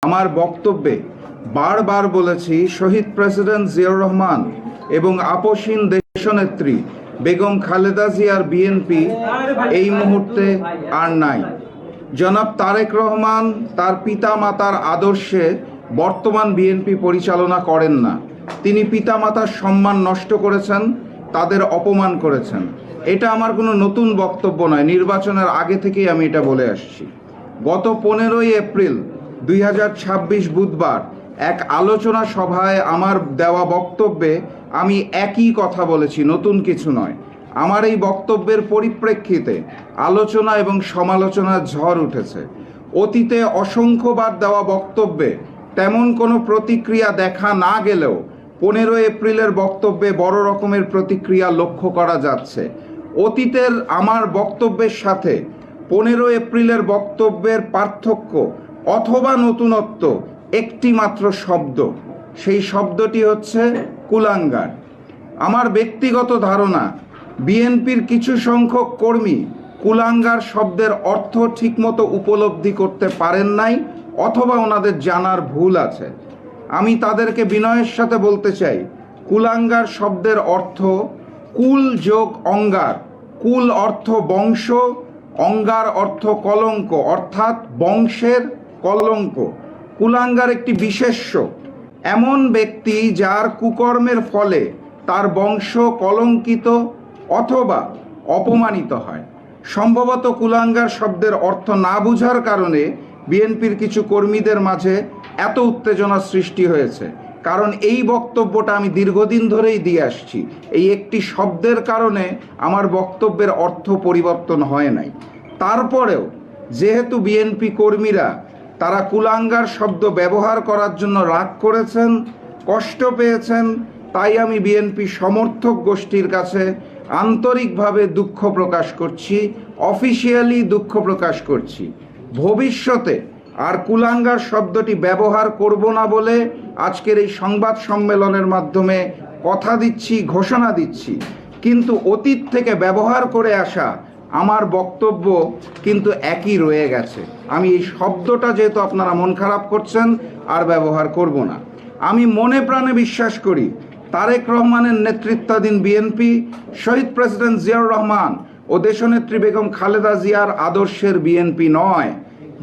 আমার বক্তব্যে বারবার বলেছি শহীদ প্রেসিডেন্ট জিয়াউর রহমান এবং আপসহীন দেশনেত্রী বেগম খালেদা জিয়ার বিএনপি এই মুহূর্তে আর নাই। জনাব তারেক রহমান তার পিতা মাতার আদর্শে বর্তমান বিএনপি পরিচালনা করেন না। তিনি পিতা মাতার সম্মান নষ্ট করেছেন, তাদের অপমান করেছেন। এটা আমার কোনো নতুন বক্তব্য নয়, নির্বাচনের আগে থেকেই আমি এটা বলে আসছি। গত 15ই এপ্রিল 2026 বুধবার এক আলোচনা সভায় আমার দেওয়া বক্তব্যে আমি একই কথা বলেছি, নতুন কিছু নয়। আমার এই বক্তব্যের পরিপ্রেক্ষিতে আলোচনা এবং সমালোচনার ঝড় উঠেছে। অতীতে অসংখ্যবার দেওয়া বক্তব্যে তেমন কোনো প্রতিক্রিয়া দেখা না গেলেও 15 এপ্রিলের বক্তব্যে বড় রকমের প্রতিক্রিয়া লক্ষ্য করা যাচ্ছে। অতীতের আমার বক্তব্যের সাথে 15 এপ্রিলের বক্তব্যের পার্থক্য অথবা নতুনত্ব একটি মাত্র শব্দ, সেই শব্দটি হচ্ছে কুলাঙ্গার। আমার ব্যক্তিগত ধারণা, বিএনপির কিছু সংখ্যক কর্মী কুলাঙ্গার শব্দের অর্থ ঠিকমতো উপলব্ধি করতে পারেন নাই অথবা ওনাদের জানার ভুল আছে। আমি তাদেরকে বিনয়ের সাথে বলতে চাই, কুলাঙ্গার শব্দের অর্থ কুল যোগ অঙ্গার। কুল অর্থ বংশ, অঙ্গার অর্থ কলঙ্ক, অর্থাৎ বংশের কলঙ্ক। কুলাঙ্গার একটি বিশেষ্য, এমন ব্যক্তি যার কুকর্মের ফলে তার বংশ কলঙ্কিত অথবা অপমানিত হয়। সম্ভবত কুলাঙ্গার শব্দের অর্থ না বুঝার কারণে বিএনপির কিছু কর্মীদের মাঝে এত উত্তেজনা সৃষ্টি হয়েছে। কারণ এই বক্তব্যটা আমি দীর্ঘদিন ধরেই দিয়ে আসছি, এই একটি শব্দের কারণে আমার বক্তব্যের অর্থ পরিবর্তন হয় নাই। তারপরেও যেহেতু বিএনপি কর্মীরা তারা কুলাঙ্গার শব্দ ব্যবহার করার জন্য রাগ করেছেন, কষ্ট পেয়েছেন, তাই আমি বিএনপি সমর্থক গোষ্ঠীর কাছে আন্তরিকভাবে দুঃখ প্রকাশ করছি, অফিসিয়ালি দুঃখ প্রকাশ করছি। ভবিষ্যতে আর কুলাঙ্গার শব্দটি ব্যবহার করব না বলে আজকের এই সংবাদ সম্মেলনের মাধ্যমে কথা দিচ্ছি, ঘোষণা দিচ্ছি। কিন্তু অতীত থেকে ব্যবহার করে আসা আমার বক্তব্য কিন্তু একই রয়ে গেছে। আমি এই শব্দটা যেহেতু আপনারা মন খারাপ করছেন আর ব্যবহার করব না। আমি মনে প্রাণে বিশ্বাস করি তারেক রহমানের নেতৃত্বাধীন বিএনপি শহীদ প্রেসিডেন্ট জিয়াউর রহমান ও দেশনেত্রী বেগম খালেদা জিয়ার আদর্শের বিএনপি নয়,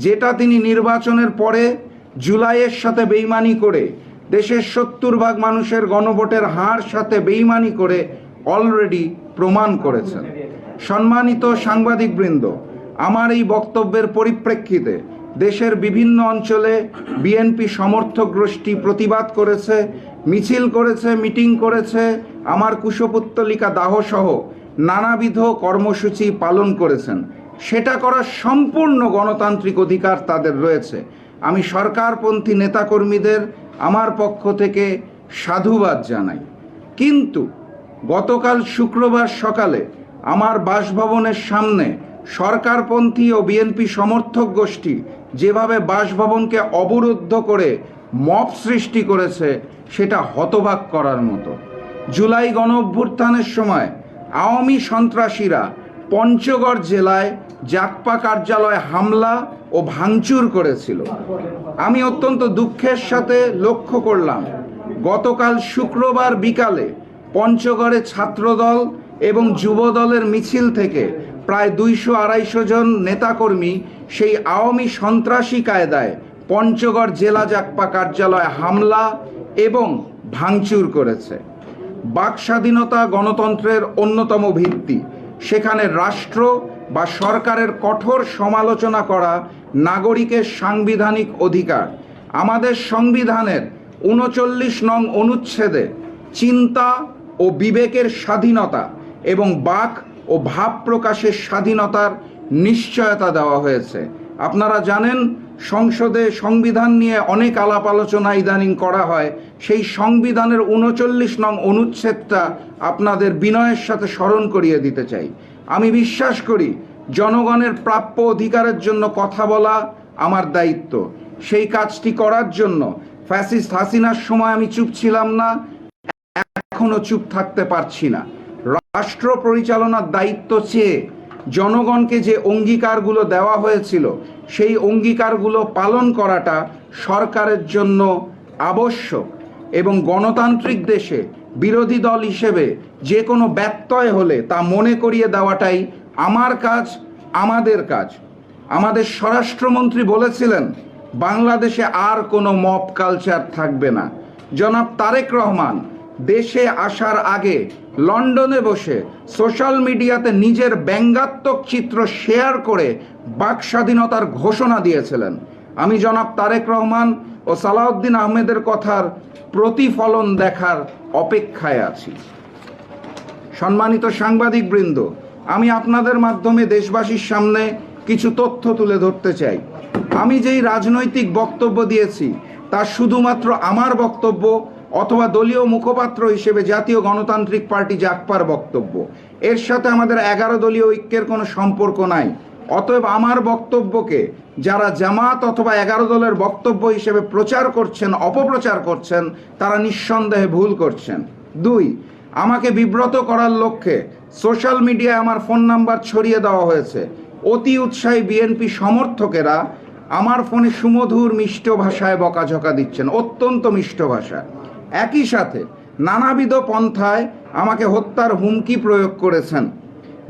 যেটা তিনি নির্বাচনের পরে জুলাইয়ের সাথে বেইমানি করে, দেশের 70% মানুষের গণভোটের হার সাথে বেইমানি করে অলরেডি প্রমাণ করেছেন। সম্মানিত সাংবাদিকবৃন্দ, আমার এই বক্তব্যের পরিপ্রেক্ষিতে দেশের বিভিন্ন অঞ্চলে বিএনপি সমর্থক গোষ্ঠী প্রতিবাদ করেছে, মিছিল করেছে, মিটিং করেছে, আমার কুশপুত্তলিকা দাহসহ নানাবিধ কর্মসূচি পালন করেছেন। সেটা করার সম্পূর্ণ গণতান্ত্রিক অধিকার তাদের রয়েছে। আমি সরকারপন্থী নেতাকর্মীদের আমার পক্ষ থেকে সাধুবাদ জানাই। কিন্তু গতকাল শুক্রবার সকালে আমার বাসভবনের সামনে সরকারপন্থী ও বিএনপি সমর্থক গোষ্ঠী যেভাবে বাসভবনকে অবরুদ্ধ করে মব সৃষ্টি করেছে, সেটা হতবাক করার মতো। জুলাই গণ অভ্যুত্থানের সময় আওয়ামী সন্ত্রাসীরা পঞ্চগড় জেলায় জাকপা কার্যালয়ে হামলা ও ভাঙচুর করেছিল। আমি অত্যন্ত দুঃখের সাথে লক্ষ্য করলাম গতকাল শুক্রবার বিকালে পঞ্চগড়ে ছাত্রদল এবং যুবদলের মিছিল থেকে প্রায় 200-250 জন নেতাকর্মী সেই আওয়ামী সন্ত্রাসী কায়দায় পঞ্চগড় জেলা জাকপা কার্যালয়ে হামলা এবং ভাঙচুর করেছে। বাক স্বাধীনতা গণতন্ত্রের অন্যতম ভিত্তি। সেখানে রাষ্ট্র বা সরকারের কঠোর সমালোচনা করা নাগরিকের সাংবিধানিক অধিকার। আমাদের সংবিধানের 39 নং অনুচ্ছেদে চিন্তা ও বিবেকের স্বাধীনতা এবং বাক ও ভাব প্রকাশের স্বাধীনতার নিশ্চয়তা দেওয়া হয়েছে। আপনারা জানেন, সংসদে সংবিধান নিয়ে অনেক আলাপ আলোচনা ইদানিং করা হয়। সেই সংবিধানের 39 নং অনুচ্ছেদটা আপনাদের বিনয়ের সাথে স্মরণ করিয়ে দিতে চাই। আমি বিশ্বাস করি জনগণের প্রাপ্য অধিকারের জন্য কথা বলা আমার দায়িত্ব। সেই কাজটি করার জন্য ফ্যাসিস্ট হাসিনার সময় আমি চুপ ছিলাম না, এখনো চুপ থাকতে পারছি না। রাষ্ট্র পরিচালনার দায়িত্ব চেয়ে জনগণকে যে অঙ্গীকারগুলো দেওয়া হয়েছিল, সেই অঙ্গীকারগুলো পালন করাটা সরকারের জন্য আবশ্যক এবং গণতান্ত্রিক দেশে বিরোধী দল হিসেবে যে কোনো ব্যত্যয় হলে তা মনে করিয়ে দেওয়াটাই আমার কাজ, আমাদের কাজ। আমাদের স্বরাষ্ট্রমন্ত্রী বলেছিলেন বাংলাদেশে আর কোনো মব কালচার থাকবে না। জনাব তারেক রহমান দেশে আসার আগে লন্ডনে বসে সোশ্যাল মিডিয়াতে নিজের ব্যঙ্গাত্মক চিত্র শেয়ার করে বাক স্বাধীনতার ঘোষণা দিয়েছিলেন। আমি জনাব তারেক রহমান ও সালাউদ্দিন আহমেদের কথার প্রতিফলন দেখার অপেক্ষায় আছি। সম্মানিত সাংবাদিকবৃন্দ, আমি আপনাদের মাধ্যমে দেশবাসীর সামনে কিছু তথ্য তুলে ধরতে চাই। আমি যেই রাজনৈতিক বক্তব্য দিয়েছি তা শুধুমাত্র আমার বক্তব্য অথবা দলীয় মুখপাত্র হিসেবে জাতীয় গণতান্ত্রিক পার্টি জাগপার বক্তব্য। এর সাথে আমাদের 11 দলীয় ঐক্যের কোনো সম্পর্ক নাই। অতএব আমার বক্তব্যকে যারা জামাত অথবা 11 দলের বক্তব্য হিসেবে প্রচার করছেন, অপপ্রচার করছেন, তারা নিঃসন্দেহে ভুল করছেন। 2, আমাকে বিব্রত করার লক্ষ্যে সোশ্যাল মিডিয়ায় আমার ফোন নাম্বার ছড়িয়ে দেওয়া হয়েছে। অতি উৎসাহী বিএনপি সমর্থকেরা আমার ফোনে সুমধুর মিষ্ট ভাষায় বকাঝকা দিচ্ছেন, অত্যন্ত মিষ্ট ভাষা। একই সাথে নানাবিধ পন্থায় আমাকে হত্যার হুমকি প্রয়োগ করেছেন।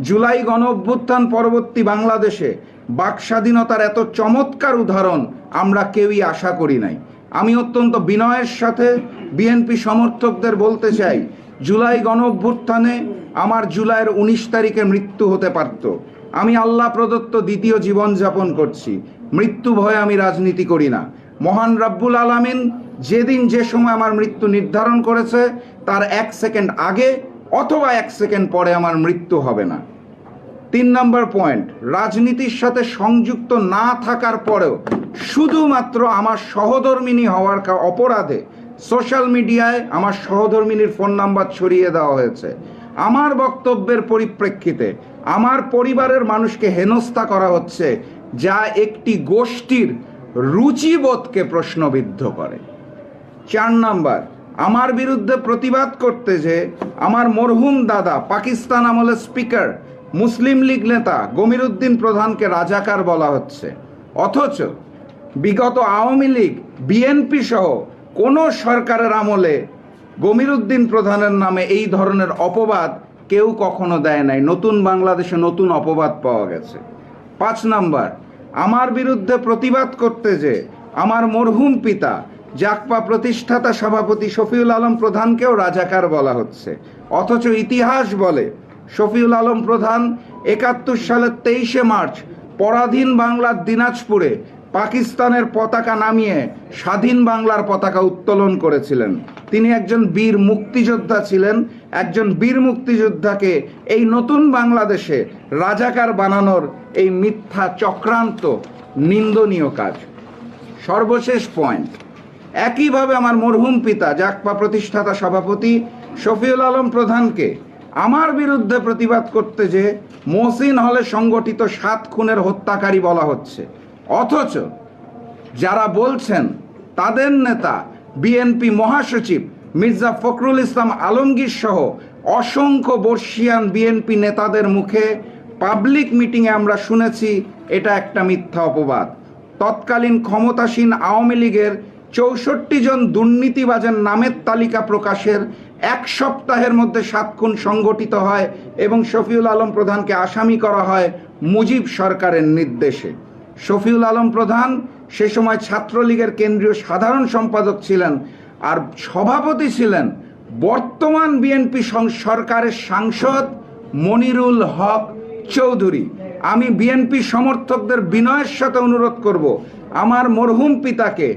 জুলাই গণ অভ্যুত্থান পরবর্তী বাংলাদেশে বাক স্বাধীনতার এত চমৎকার উদাহরণ আমরা কেউই আশা করি নাই। আমি অত্যন্ত বিনয়ের সাথে বিএনপি সমর্থকদের বলতে চাই, জুলাই গণ অভ্যুত্থানে আমার জুলাইয়ের 19 তারিখে মৃত্যু হতে পারত। আমি আল্লাহ প্রদত্ত দ্বিতীয় জীবনযাপন করছি। মৃত্যু ভয়ে আমি রাজনীতি করি না। মহান রাব্বুল আলামিন যেদিন যে সময় আমার মৃত্যু নির্ধারণ করেছে তার 1 সেকেন্ড আগে অথবা 1 সেকেন্ড পরে আমার মৃত্যু হবে না। 3 নম্বর পয়েন্ট, রাজনীতির সাথে সংযুক্ত না থাকার পরেও শুধুমাত্র আমার সহধর্মিণী হওয়ার অপরাধে সোশ্যাল মিডিয়ায় আমার সহধর্মিণীর ফোন নাম্বার ছড়িয়ে দেওয়া হয়েছে। আমার বক্তব্যের পরিপ্রেক্ষিতে আমার পরিবারের মানুষকে হেনস্থা করা হচ্ছে, যা একটি গোষ্ঠীর রুচিবোধকে প্রশ্নবিদ্ধ করে। 4 নাম্বার, আমার বিরুদ্ধে প্রতিবাদ করতে যে আমার মরহুম দাদা পাকিস্তান আমলের স্পিকার মুসলিম লীগ নেতা গমিরুদ্দিন প্রধানকে রাজাকার বলা হচ্ছে, অথচ বিগত আওয়ামী লীগ, বিএনপি সহ কোনো সরকারের আমলে গমিরুদ্দিন প্রধানের নামে এই ধরনের অপবাদ কেউ কখনো দেয় নাই। নতুন বাংলাদেশে নতুন অপবাদ পাওয়া গেছে। 5 নাম্বার, আমার বিরুদ্ধে প্রতিবাদ করতে যে আমার মরহুম পিতা জাগপা প্রতিষ্ঠাতা সভাপতি শফিউল আলম প্রধানকেও রাজাকার বলা হচ্ছে, অথচ ইতিহাস বলে শফিউল আলম প্রধান 71 সালের 23শে মার্চ পরাধীন বাংলার দিনাজপুরে পাকিস্তানের পতাকা নামিয়ে স্বাধীন বাংলার পতাকা উত্তোলন করেছিলেন। তিনি একজন বীর মুক্তিযোদ্ধা ছিলেন। একজন বীর মুক্তিযোদ্ধাকে এই নতুন বাংলাদেশে রাজাকার বানানোর এই মিথ্যা চক্রান্ত নিন্দনীয় কাজ। সর্বশেষ পয়েন্ট, একইভাবে আমার মরহুম পিতা জাগপা প্রতিষ্ঠাতা সভাপতি শফিউল আলম প্রধানকে আমার বিরুদ্ধে প্রতিবাদ করতে যে মহসিন হলে সংগঠিত 7 খুনের হত্যাকারী বলা হচ্ছে, অথচ যারা বলছেন তাদের নেতা বিএনপি মহাসচিব মির্জা ফখরুল ইসলাম আলমগীর সহ অসংখ্য বর্ষিয়ান বিএনপি নেতাদের মুখে পাবলিক মিটিংয়ে আমরা শুনেছি এটা একটা মিথ্যা অপবাদ। তৎকালীন ক্ষমতাসীন আওয়ামী লীগের 64 জন দুর্নীতিবাজের নামের তালিকা প্রকাশের 1 সপ্তাহের মধ্যে 7 খুন সংগঠিত হয় এবং শফিউল আলম প্রধানকে আসামি করা হয় মুজিব সরকারের নির্দেশে। শফিউল আলম প্রধান সে সময় ছাত্রলীগের কেন্দ্রীয় সাধারণ সম্পাদক ছিলেন, আর সভাপতি ছিলেন বর্তমান বিএনপি সরকারের সাংসদ মনিরুল হক চৌধুরী। আমি বিএনপি সমর্থকদের বিনয়ের সাথে অনুরোধ করব, আমার মরহুম পিতাকে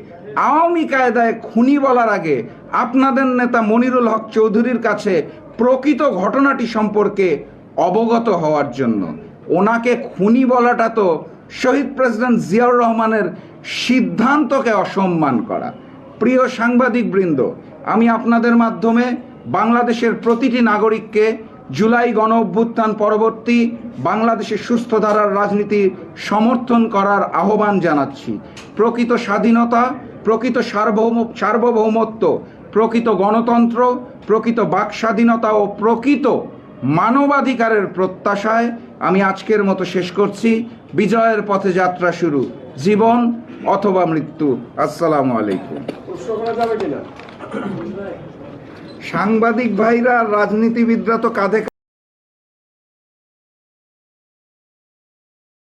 আওয়ামী কায়দায় খুনি বলার আগে আপনাদের নেতা মনিরুল হক চৌধুরীর কাছে প্রকৃত ঘটনাটি সম্পর্কে অবগত হওয়ার জন্য। ওনাকে খুনি বলাটা তো শহীদ প্রেসিডেন্ট জিয়াউর রহমানের সিদ্ধান্তকে অসম্মান করা। প্রিয় সাংবাদিকবৃন্দ, আমি আপনাদের মাধ্যমে বাংলাদেশের প্রতিটি নাগরিককে জুলাই গণ অভ্যুত্থান পরবর্তী বাংলাদেশের সুস্থ ধারার রাজনীতি সমর্থন করার আহ্বান জানাচ্ছি। প্রকৃত স্বাধীনতা, প্রকৃত সার্বভৌমত্ব, প্রকৃত গণতন্ত্র, প্রকৃত বাক স্বাধীনতা ও প্রকৃত মানবাধিকারের প্রত্যাশায় আমি আজকের মতো শেষ করছি। বিজয়ের পথে যাত্রা শুরু। জীবন অথবা মৃত্যু। আসসালামু আলাইকুম। সাংবাদিক ভাইরা আর রাজনীতিবিদরা তো কাঁধে